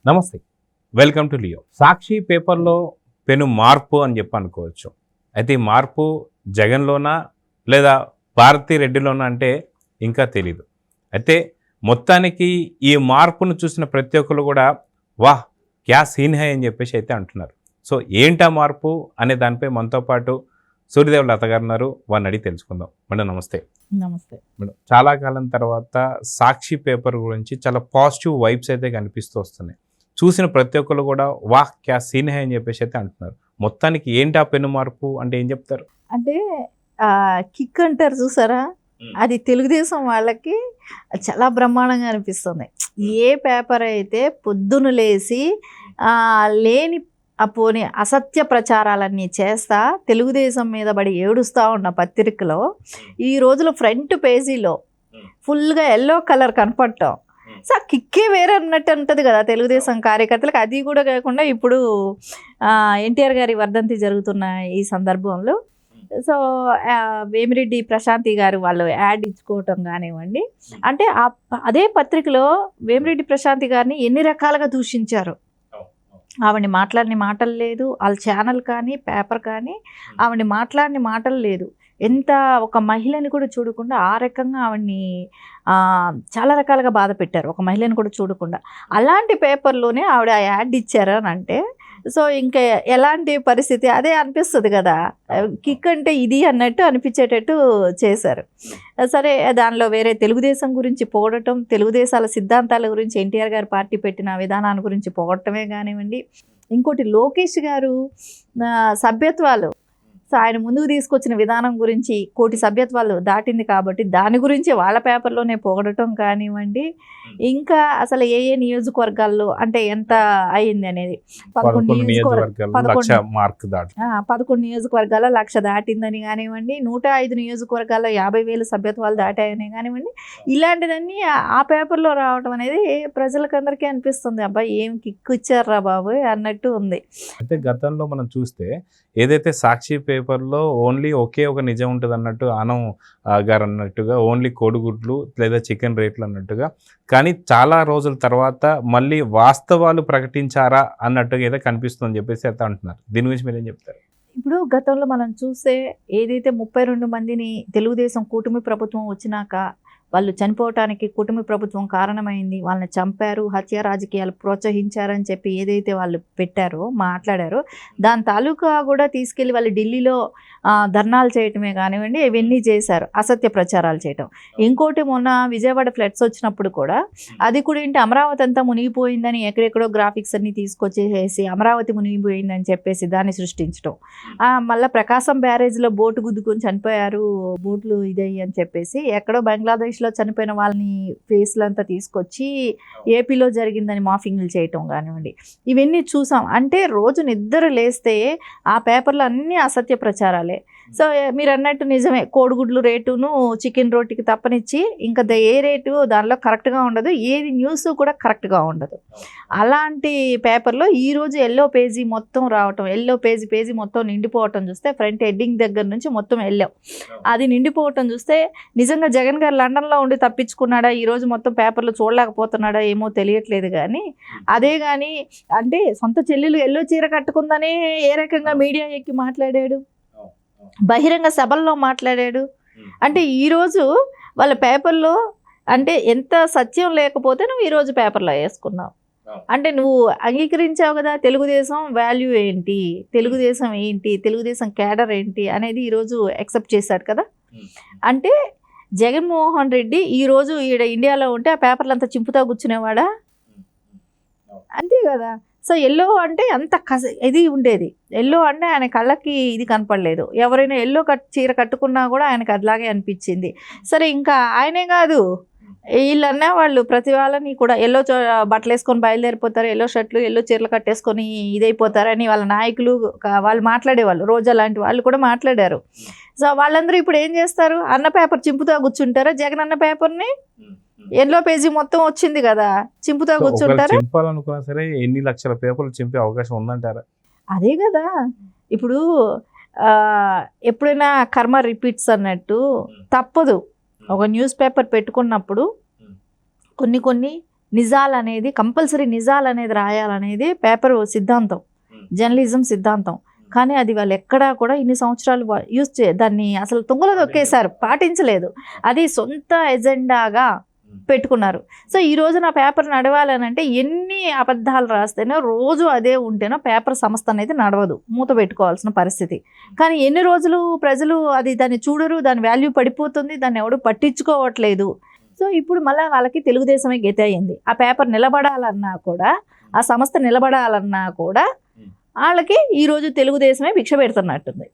నమస్తే, welcome to Leo. సాక్షి పేపర్లో పెను మార్పు అని చెప్పి అనుకోవచ్చు. అయితే ఈ మార్పు జగన్లోనా లేదా భారతీ రెడ్డిలోనా అంటే ఇంకా తెలీదు. అయితే మొత్తానికి ఈ మార్పును చూసిన ప్రతి ఒక్కరు కూడా వాహ్ క్యా సీన్ హై అని చెప్పేసి అయితే అంటున్నారు. సో ఏంటా మార్పు అనే దానిపై మనతో పాటు సూర్యదేవ్ లత గారు ఉన్నారు. వారిని అడిగి తెలుసుకుందాం. మేడం నమస్తే. నమస్తే మేడం, చాలా కాలం తర్వాత సాక్షి పేపర్ గురించి చాలా పాజిటివ్ వైబ్స్ అయితే కనిపిస్తూ వస్తున్నాయి. చూసిన ప్రతి ఒక్కరు కూడా వాహ్ క్యా సీన్ హై అని చెప్పేసి అయితే అంటున్నారు. మొత్తానికి ఏంటి ఆ పెను మార్పు అంటే ఏం చెప్తారు? అంటే కిక్ అంటారు చూసారా, అది తెలుగుదేశం వాళ్ళకి చాలా బ్రహ్మాండంగా అనిపిస్తుంది. ఏ పేపర్ అయితే పొద్దున లేసి లేని పోనీ అసత్య ప్రచారాలన్నీ చేస్తా తెలుగుదేశం మీద పడి ఏడుస్తూ ఉన్న పత్రికలో ఈ రోజులో ఫ్రంట్ పేజీలో ఫుల్గా ఎల్లో కలర్ కనపడటం, సో కిక్కే వేరే అన్నట్టు ఉంటుంది కదా తెలుగుదేశం కార్యకర్తలకు. అది కూడా కాకుండా ఇప్పుడు ఎన్టీఆర్ గారి వర్ధంతి జరుగుతున్న ఈ సందర్భంలో సో వేమిరెడ్డి ప్రశాంతి గారు వాళ్ళు యాడ్ ఇచ్చుకోవటం కానివ్వండి, అంటే అదే పత్రికలో వేమిరెడ్డి ప్రశాంతి గారిని ఎన్ని రకాలుగా దూషించారు. ఆవిడ మాట్లాడిన మాటలు లేదు, వాళ్ళ ఛానల్ కానీ పేపర్ కానీ ఆవిడ మాట్లాడిన మాటలు లేదు. ఎంత ఒక మహిళని కూడా చూడకుండా ఆ రకంగా ఆవిడ్ని చాలా రకాలుగా బాధ పెట్టారు, ఒక మహిళని కూడా చూడకుండా. అలాంటి పేపర్లోనే ఆవిడ యాడ్ ఇచ్చారు అని అంటే సో ఇంకా ఎలాంటి పరిస్థితి అదే అనిపిస్తుంది కదా. కిక్ అంటే ఇది అన్నట్టు అనిపించేటట్టు చేశారు. సరే, దానిలో వేరే తెలుగుదేశం గురించి పొగడటం, తెలుగుదేశాల సిద్ధాంతాల గురించి, ఎన్టీఆర్ గారు పార్టీ పెట్టిన విధానాల గురించి పొగడటమే కానివ్వండి. ఇంకోటి లోకేష్ గారు సభ్యత్వాలు, సో ఆయన ముందుకు తీసుకొచ్చిన విధానం గురించి కోటి సభ్యత్వాలు దాటింది కాబట్టి దాని గురించి వాళ్ళ పేపర్లోనే పొగడటం కానివ్వండి. ఇంకా అసలు ఏ ఏ నియోజకవర్గాల్లో అంటే ఎంత అయింది అనేది 11 నియోజకవర్గాల్లో 1,00,000 దాటిందని కానివ్వండి, 105 నియోజకవర్గాల్లో 50,000 సభ్యత్వాలు దాటాయని కానివ్వండి. ఇలాంటిదన్నీ ఆ పేపర్లో రావడం అనేది ప్రజలకు అందరికీ అనిపిస్తుంది, అబ్బాయి ఏం కిక్ ఇచ్చారా బాబు అన్నట్టు ఉంది. అయితే గతంలో మనం చూస్తే ఏదైతే సాక్షి పేపర్లో ఓన్లీ ఒకే ఒక నిజం ఉంటుంది అన్నట్టు ఆనం గారు అన్నట్టుగా, ఓన్లీ కోడిగుడ్లు లేదా చికెన్ రేట్లు అన్నట్టుగా, కానీ చాలా రోజుల తర్వాత మళ్ళీ వాస్తవాలు ప్రకటించారా అన్నట్టుగా ఏదో కనిపిస్తుందని చెప్పేసి అయితే అంటున్నారు. దీని గురించి మీరు ఏం చెప్తారు? ఇప్పుడు గతంలో మనం చూస్తే ఏదైతే 32 మందిని తెలుగుదేశం కూటమి ప్రభుత్వం వచ్చినాక వాళ్ళు చనిపోవటానికి కూటమి ప్రభుత్వం కారణమైంది, వాళ్ళని చంపారు, హత్య రాజకీయాలు ప్రోత్సహించారని చెప్పి ఏదైతే వాళ్ళు పెట్టారో మాట్లాడారో దాని తాలూకా కూడా తీసుకెళ్ళి వాళ్ళు ఢిల్లీలో ధర్నాలు చేయటమే కానివ్వండి, ఇవన్నీ చేశారు, అసత్య ప్రచారాలు చేయటం. ఇంకోటి మొన్న విజయవాడ ఫ్లడ్స్ వచ్చినప్పుడు కూడా అది కూడా ఏంటి, అమరావతి అంతా మునిగిపోయిందని ఎక్కడెక్కడో గ్రాఫిక్స్ అన్ని తీసుకొచ్చేసి అమరావతి మునిగిపోయిందని చెప్పేసి దాన్ని సృష్టించడం. మళ్ళీ ప్రకాశం బ్యారేజ్లో బోటు గుద్దుకొని చనిపోయారు, బోట్లు ఇదయ్యి అని చెప్పేసి ఎక్కడో బంగ్లాదేశ్లో చనిపోయిన వాళ్ళని ఫేస్లంతా తీసుకొచ్చి ఏపీలో జరిగిందని మాఫింగ్లు చేయటం కానివ్వండి, ఇవన్నీ చూసాం. అంటే రోజు నిద్ర లేస్తే ఆ పేపర్లో అన్నీ అసత్య ప్రచారాలే. సో మీరు అన్నట్టు నిజమే, కోడిగుడ్లు రేటును చికెన్ రోటీకి తప్పనిచ్చి ఇంకా ఏ రేటు దానిలో కరెక్ట్గా ఉండదు, ఏది న్యూస్ కూడా కరెక్ట్గా ఉండదు. అలాంటి పేపర్లో ఈరోజు ఎల్లో పేజీ మొత్తం రావటం, ఎల్లో పేజీ మొత్తం నిండిపోవటం చూస్తే ఫ్రంట్ హెడ్డింగ్ దగ్గర నుంచి మొత్తం ఎల్లో అది నిండిపోవటం చూస్తే నిజంగా జగన్ గారు లండన్లో ఉండి తప్పించుకున్నాడా, ఈరోజు మొత్తం పేపర్లు చూడలేకపోతున్నాడా ఏమో తెలియట్లేదు. కానీ అదే కానీ అంటే సొంత చెల్లెలు ఎల్లో చీర కట్టుకుందనే ఏ రకంగా మీడియా ఎక్కి మాట్లాడాడు, బహిరంగ సభల్లో మాట్లాడాడు. అంటే ఈరోజు వాళ్ళ పేపర్లో అంటే ఎంత సత్యం లేకపోతే నువ్వు ఈరోజు పేపర్లో వేసుకున్నావు అంటే నువ్వు అంగీకరించావు కదా, తెలుగుదేశం వాల్యూ ఏంటి, తెలుగుదేశం ఏంటి, తెలుగుదేశం క్యాడర్ ఏంటి అనేది ఈరోజు యాక్సెప్ట్ చేశాడు కదా. అంటే జగన్మోహన్ రెడ్డి ఈరోజు ఈడ ఇండియాలో ఉంటే ఆ పేపర్లు అంతా చింపుతా కూర్చునేవాడా? అంతే కదా. సో ఎల్లో అంటే అంత ఇది ఉండేది, ఎల్లో అంటే ఆయన కళ్ళకి ఇది కనపడలేదు. ఎవరైనా ఎల్లో చీర కట్టుకున్నా కూడా ఆయనకు అట్లాగే అనిపించింది. సరే, ఇంకా ఆయనే కాదు వీళ్ళన్నా వాళ్ళు ప్రతి వాళ్ళని కూడా ఎల్లో బట్టలు వేసుకొని బయలుదేరిపోతారు, ఎల్లో షర్ట్లు ఎల్లో చీరలు కట్టేసుకొని ఇదైపోతారని వాళ్ళ నాయకులు వాళ్ళు మాట్లాడేవాళ్ళు, రోజా లాంటి వాళ్ళు కూడా మాట్లాడారు. సో వాళ్ళందరూ ఇప్పుడు ఏం చేస్తారు, అన్న పేపర్ చింపుతా కూర్చుంటారా? జగన్ అన్న పేపర్ని ఎల్లో పేజీ మొత్తం వచ్చింది కదా, చింపుతా కూర్చుంటారా? చింపాలనుకున్నా సరే ఎన్ని లక్షల పేపర్లు చింపే అవకాశం ఉందంటారా? అదే కదా. ఇప్పుడు ఎప్పుడైనా కర్మ రిపీట్స్ అన్నట్టు తప్పదు. ఒక న్యూస్ పేపర్ పెట్టుకున్నప్పుడు కొన్ని నిజాలు అనేది కంపల్సరీ నిజాలు అనేది రాయాలనేది పేపర్ సిద్ధాంతం, జర్నలిజం సిద్ధాంతం. కానీ అది వాళ్ళు ఎక్కడా కూడా ఇన్ని సంవత్సరాలు దాన్ని అసలు తుంగలో దొక్కేశారు, పాటించలేదు. అది సొంత ఎజెండాగా పెట్టుకున్నారు. సో ఈ రోజు నా పేపర్ నడవాలనంటే ఎన్ని అబద్ధాలు రాస్తేనో, రోజు అదే ఉంటేనో పేపర్ సంస్థ అనేది నడవదు, మూత పెట్టుకోవాల్సిన పరిస్థితి. కానీ ఎన్ని రోజులు ప్రజలు దాన్ని చూడరు, దాని వాల్యూ పడిపోతుంది, దాన్ని ఎవడు పట్టించుకోవట్లేదు. సో ఇప్పుడు మళ్ళీ వాళ్ళకి తెలుగుదేశమే గతి అయ్యింది. ఆ పేపర్ నిలబడాలన్నా కూడా, ఆ సంస్థ నిలబడాలన్నా కూడా వాళ్ళకి ఈరోజు తెలుగుదేశమే భిక్ష పెడుతున్నట్టుంది.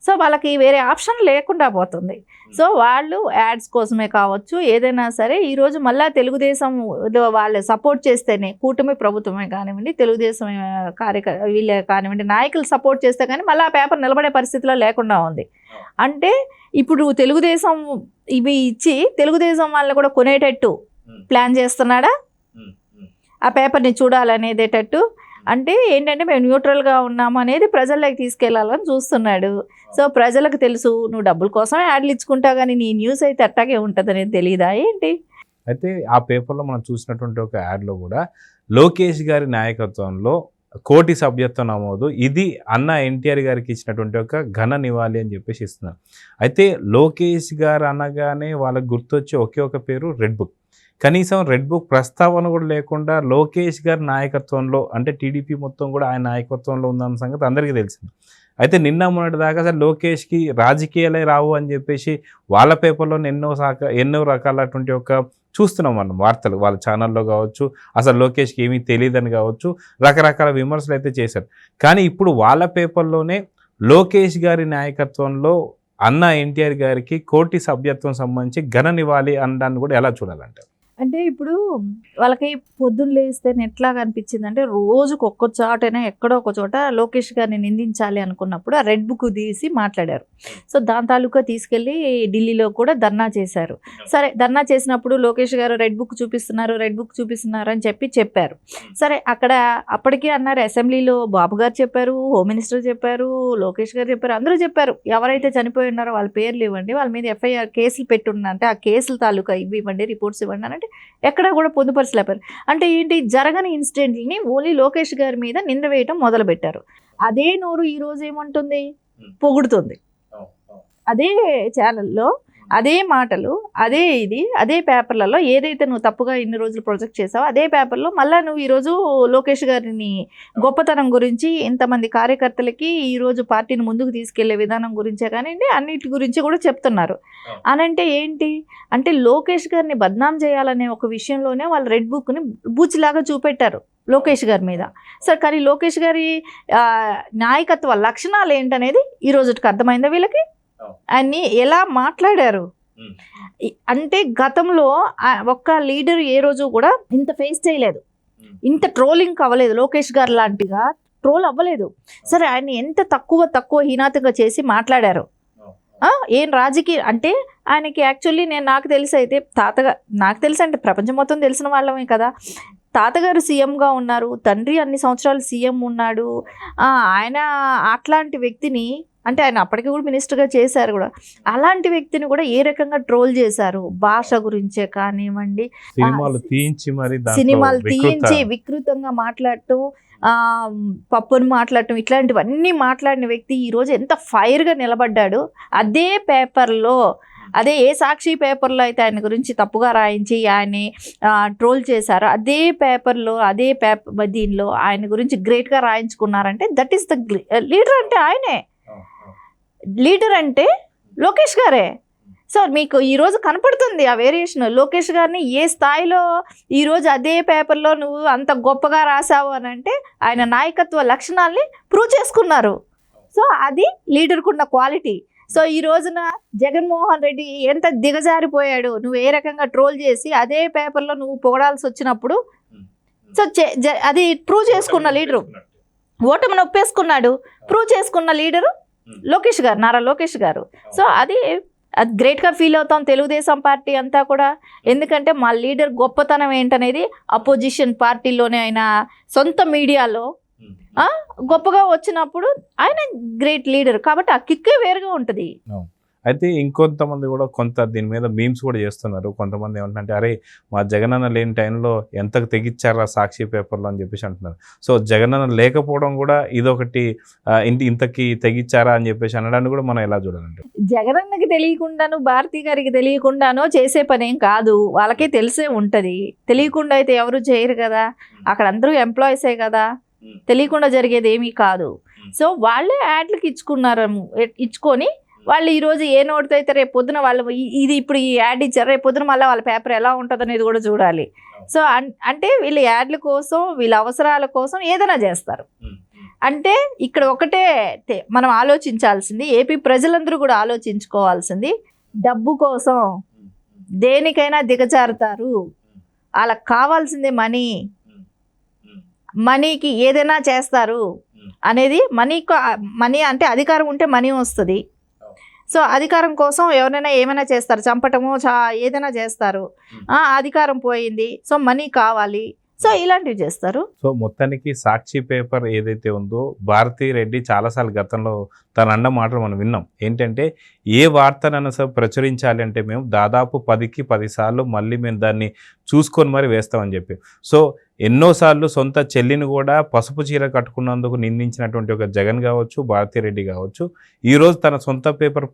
సో వాళ్ళకి వేరే ఆప్షన్ లేకుండా పోతుంది. సో వాళ్ళు యాడ్స్ కోసమే కావచ్చు, ఏదైనా సరే ఈరోజు మళ్ళీ తెలుగుదేశం వాళ్ళు సపోర్ట్ చేస్తేనే, కూటమి ప్రభుత్వమే కానివ్వండి, తెలుగుదేశం వీళ్ళే కానివ్వండి, నాయకులు సపోర్ట్ చేస్తే కానీ మళ్ళీ ఆ పేపర్ నిలబడే పరిస్థితిలో లేకుండా ఉంది. అంటే ఇప్పుడు తెలుగుదేశం ఇవి ఇచ్చి తెలుగుదేశం వాళ్ళని కూడా కొనేటట్టు ప్లాన్ చేస్తున్నాడా, ఆ పేపర్ని చూడాలనేదేటట్టు. అంటే ఏంటంటే మేము న్యూట్రల్గా ఉన్నాము అనేది ప్రజల్లోకి తీసుకెళ్లాలని చూస్తున్నాడు. సో ప్రజలకు తెలుసు, నువ్వు డబ్బుల కోసం యాడ్లు ఇచ్చుకుంటావు కానీ నీ న్యూస్ అయితే అట్టాగే ఉంటుంది అనేది తెలియదా ఏంటి? అయితే ఆ పేపర్లో మనం చూసినటువంటి ఒక యాడ్లో కూడా లోకేష్ గారి నాయకత్వంలో కోటి సభ్యత్వ నమోదు, ఇది అన్న ఎన్టీఆర్ గారికి ఇచ్చినటువంటి ఒక ఘన నివాళి అని చెప్పేసి ఇస్తున్నారు. అయితే లోకేష్ గారు అనగానే వాళ్ళకి గుర్తొచ్చే ఒకే ఒక పేరు రెడ్ బుక్. కనీసం రెడ్ బుక్ ప్రస్తావన కూడా లేకుండా లోకేష్ గారి నాయకత్వంలో, అంటే టీడీపీ మొత్తం కూడా ఆయన నాయకత్వంలో ఉందన్న సంగతి అందరికీ తెలిసింది. అయితే నిన్న మొన్నటి దాకా అసలు లోకేష్కి రాజకీయాలే రావు అని చెప్పేసి వాళ్ళ పేపర్లో ఎన్నో రకాలటువంటి ఒక చూస్తున్నాం మనం వార్తలు, వాళ్ళ ఛానల్లో కావచ్చు, అసలు లోకేష్కి ఏమీ తెలియదని కావచ్చు, రకరకాల విమర్శలు అయితే చేశారు. కానీ ఇప్పుడు వాళ్ళ పేపర్లోనే లోకేష్ గారి నాయకత్వంలో అన్న ఎన్టీఆర్ గారికి కోటి సభ్యత్వం సంబంధించి ఘన నివాళి అనడాన్ని కూడా ఎలా చూడాలంటారు? అంటే ఇప్పుడు వాళ్ళకి పొద్దున్న లేస్తే ఎట్లా కనిపించింది అంటే, రోజుకు ఒక్క చోటైనా ఎక్కడో ఒక చోట లోకేష్ గారిని నిందించాలి అనుకున్నప్పుడు ఆ రెడ్ బుక్ తీసి మాట్లాడారు. సో దాని తాలూకా తీసుకెళ్ళి ఢిల్లీలో కూడా ధర్నా చేశారు. సరే, ధర్నా చేసినప్పుడు లోకేష్ గారు రెడ్ బుక్ చూపిస్తున్నారు అని చెప్పారు. సరే, అక్కడ అప్పటికీ అన్నారు, అసెంబ్లీలో బాబు గారు చెప్పారు, హోమ్ మినిస్టర్ చెప్పారు, లోకేష్ గారు చెప్పారు, అందరూ చెప్పారు. ఎవరైతే చనిపోయి ఉన్నారో వాళ్ళ పేర్లు ఇవ్వండి, వాళ్ళ మీద ఎఫ్ఐఆర్ కేసులు పెట్టున్నారంటే ఆ కేసుల తాలూకా ఇవి ఇవ్వండి, రిపోర్ట్స్ ఇవ్వండి అంటే ఎక్కడా కూడా పొందుపరచలేపారు. అంటే ఏంటి, జరగని ఇన్సిడెంట్ని ఓన్లీ లోకేష్ గారి మీద నింద వేయటం మొదలుపెట్టారు. అదే నోరు ఈ రోజు ఏమంటుంది, పొగుడుతుంది. అదే ఛానల్లో అదే మాటలు, అదే పేపర్లలో ఏదైతే నువ్వు తప్పుగా ఇన్ని రోజులు ప్రొజెక్ట్ చేసావో అదే పేపర్లో మళ్ళీ నువ్వు ఈరోజు లోకేష్ గారిని గొప్పతనం గురించి, ఇంతమంది కార్యకర్తలకి ఈరోజు పార్టీని ముందుకు తీసుకెళ్లే విధానం గురించే కానివ్వండి, అన్నిటి గురించి కూడా చెప్తున్నారు. అనంటే ఏంటి అంటే, లోకేష్ గారిని బద్నాం చేయాలనే ఒక విషయంలోనే వాళ్ళు రెడ్ బుక్ని బూచిలాగా చూపెట్టారు లోకేష్ గారి మీద. సరే, కానీ లోకేష్ గారి నాయకత్వ లక్షణాలు ఏంటనేది ఈ రోజుకి అర్థమైందా వీళ్ళకి? ఆయన్ని ఎలా మాట్లాడారు అంటే, గతంలో ఒక్క లీడర్ ఏ రోజు కూడా ఇంత ఫేస్ చేయలేదు, ఇంత ట్రోలింగ్ అవ్వలేదు, లోకేష్ గారు లాంటిగా ట్రోల్ అవ్వలేదు. సరే, ఆయన ఎంత తక్కువ హీనాతంగా చేసి మాట్లాడారు. ఏం రాజకీయ అంటే ఆయనకి యాక్చువల్లీ నాకు తెలిసి అయితే నాకు తెలిసి అంటే ప్రపంచం మొత్తం తెలిసిన వాళ్ళమే కదా, తాతగారు సీఎంగా ఉన్నారు, తండ్రి అన్ని సంవత్సరాలు సీఎం ఉన్నాడు. ఆయన అట్లాంటి వ్యక్తిని, అంటే ఆయన అప్పటికి కూడా మినిస్టర్గా చేశారు కూడా, అలాంటి వ్యక్తిని కూడా ఏ రకంగా ట్రోల్ చేశారు, భాష గురించే కానివ్వండి, సినిమాలు తీయించి వికృతంగా మాట్లాడటం, పప్పును మాట్లాడటం, ఇట్లాంటివన్నీ మాట్లాడిన వ్యక్తి ఈరోజు ఎంత ఫైర్గా నిలబడ్డాడు. అదే పేపర్లో, అదే ఏ సాక్షి పేపర్లో అయితే ఆయన గురించి తప్పుగా రాయించి ఆయన్ని ట్రోల్ చేశారో అదే పేపర్లో, దీనిలో ఆయన గురించి గ్రేట్గా రాయించుకున్నారంటే దట్ ఈస్ ద లీడర్. అంటే ఆయనే లీడర్, అంటే లోకేష్ గారే. సో మీకు ఈరోజు కనపడుతుంది ఆ వేరియేషన్. లోకేష్ గారిని ఏ స్థాయిలో ఈరోజు అదే పేపర్లో నువ్వు అంత గొప్పగా రాసావు అని అంటే ఆయన నాయకత్వ లక్షణాలని ప్రూవ్ చేసుకున్నారు. సో అది లీడర్కున్న క్వాలిటీ. సో ఈ రోజున జగన్మోహన్ రెడ్డి ఎంత దిగజారిపోయాడు, నువ్వు ఏ రకంగా ట్రోల్ చేసి అదే పేపర్లో నువ్వు పొగడాల్సి వచ్చినప్పుడు, సో అది ప్రూవ్ చేసుకున్న లీడరు, ఓటమిని ఒప్పేసుకున్నాడు, ప్రూవ్ చేసుకున్న లీడరు లోకేష్ గారు, నారా లోకేష్ గారు. సో అది గ్రేట్గా ఫీల్ అవుతాం తెలుగుదేశం పార్టీ అంతా కూడా. ఎందుకంటే మా లీడర్ గొప్పతనం ఏంటనేది అపోజిషన్ పార్టీలోనే, ఆయన సొంత మీడియాలో గొప్పగా వచ్చినప్పుడు ఆయన గ్రేట్ లీడర్ కాబట్టి ఆ కిక్కే వేరుగా ఉంటుంది. అయితే ఇంకొంతమంది కూడా కొంత దీని మీద మీమ్స్ కూడా చేస్తున్నారు. కొంతమంది ఏమంటారంటే అరే మా జగనన్న లేని టైంలో ఎంతకు తెగిచ్చారా సాక్షి పేపర్లో అని చెప్పేసి అంటున్నారు. సో జగనన్న లేకపోవడం కూడా ఇదొకటి ఇంతకి తెగిచ్చారా అని చెప్పేసి అనడాన్ని కూడా మనం ఎలా చూడాలంటే, జగనన్నకి తెలియకుండాను భారతి గారికి తెలియకుండానో చేసే పనేం కాదు, వాళ్ళకే తెలిసే ఉంటుంది. తెలియకుండా అయితే ఎవరు చేయరు కదా, అక్కడ అందరూ ఎంప్లాయీసే కదా, తెలియకుండా జరిగేది ఏమీ కాదు. సో వాళ్ళే యాడ్లకి ఇచ్చుకొని వాళ్ళు ఈరోజు ఏ నోటితో అయితే రేపు పొద్దున వాళ్ళు ఇది ఇప్పుడు ఈ యాడ్ ఇచ్చారు, రేపు పొద్దున మళ్ళీ వాళ్ళ పేపర్ ఎలా ఉంటుంది అనేది కూడా చూడాలి. సో అంటే వీళ్ళు యాడ్ల కోసం వీళ్ళ అవసరాల కోసం ఏదైనా చేస్తారు. అంటే ఇక్కడ ఒకటే మనం ఆలోచించాల్సింది, ఏపీ ప్రజలందరూ కూడా ఆలోచించుకోవాల్సింది, డబ్బు కోసం దేనికైనా దిగజారుతారు. వాళ్ళకి కావాల్సిందే మనీకి ఏదైనా చేస్తారు అనేది. మనీ అంటే అధికారం ఉంటే మనీ వస్తుంది. సో అధికారం కోసం ఎవరైనా ఏమైనా చేస్తారు, చంపటము ఏదైనా చేస్తారు. అధికారం పోయింది, సో మనీ కావాలి, సో ఇలాంటివి చేస్తారు. సో మొత్తానికి సాక్షి పేపర్ ఏదైతే ఉందో భారతీ రెడ్డి చాలాసార్లు గతంలో తన అన్న మాటలు మనం విన్నాం. ఏంటంటే ఏ వార్తనైనా సరే ప్రచురించాలి అంటే మేము దాదాపు 10కి 10 సార్లు మళ్ళీ మేము దాన్ని చూసుకొని మరి వేస్తామని చెప్పి. సో ఎన్నోసార్లు సొంత చెల్లిని కూడా పసుపు చీర కట్టుకున్నందుకు నిందించినటువంటి ఒక జగన్ కావచ్చు, భారతీ రెడ్డి కావచ్చు, ఈరోజు తన సొంత పేపర్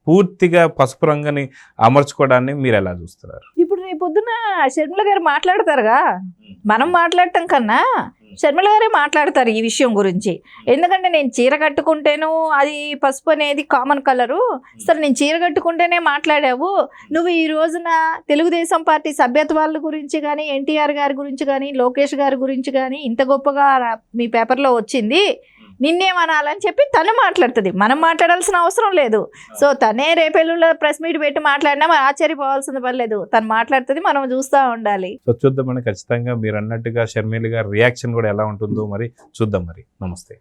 పూర్తిగా పసుపు రంగుని అమర్చుకోవడాన్ని మీరు ఎలా చూస్తున్నారు? ఇప్పుడు రేపు పొద్దున షర్మిల గారు మాట్లాడతారుగా, మనం మాట్లాడటం కన్నా షర్మిల గారే మాట్లాడతారు ఈ విషయం గురించి. ఎందుకంటే నేను చీర కట్టుకుంటేను అది పసుపు అనేది కామన్ కలరు, సరే నేను చీర కట్టుకుంటేనే మాట్లాడావు, నువ్వు ఈ రోజున తెలుగుదేశం పార్టీ సభ్యత్వాల గురించి కానీ, ఎన్టీఆర్ గారి గురించి కానీ, లోకేష్ గారి గురించి కానీ ఇంత గొప్పగా మీ పేపర్లో వచ్చింది, నిన్నేమనాలని చెప్పి తను మాట్లాడుతుంది. మనం మాట్లాడాల్సిన అవసరం లేదు. సో తనే రేపెల్లులో ప్రెస్ మీట్ పెట్టి మాట్లాడినా మనం ఆశ్చర్యపోవాల్సిన పని లేదు. తను మాట్లాడుతుంది, మనం చూస్తూ ఉండాలి. సో చూద్దామని ఖచ్చితంగా మీరు అన్నట్టుగా షర్మిల గారి రియాక్షన్ కూడా ఎలా ఉంటుందో మరి చూద్దాం. మరి నమస్తే.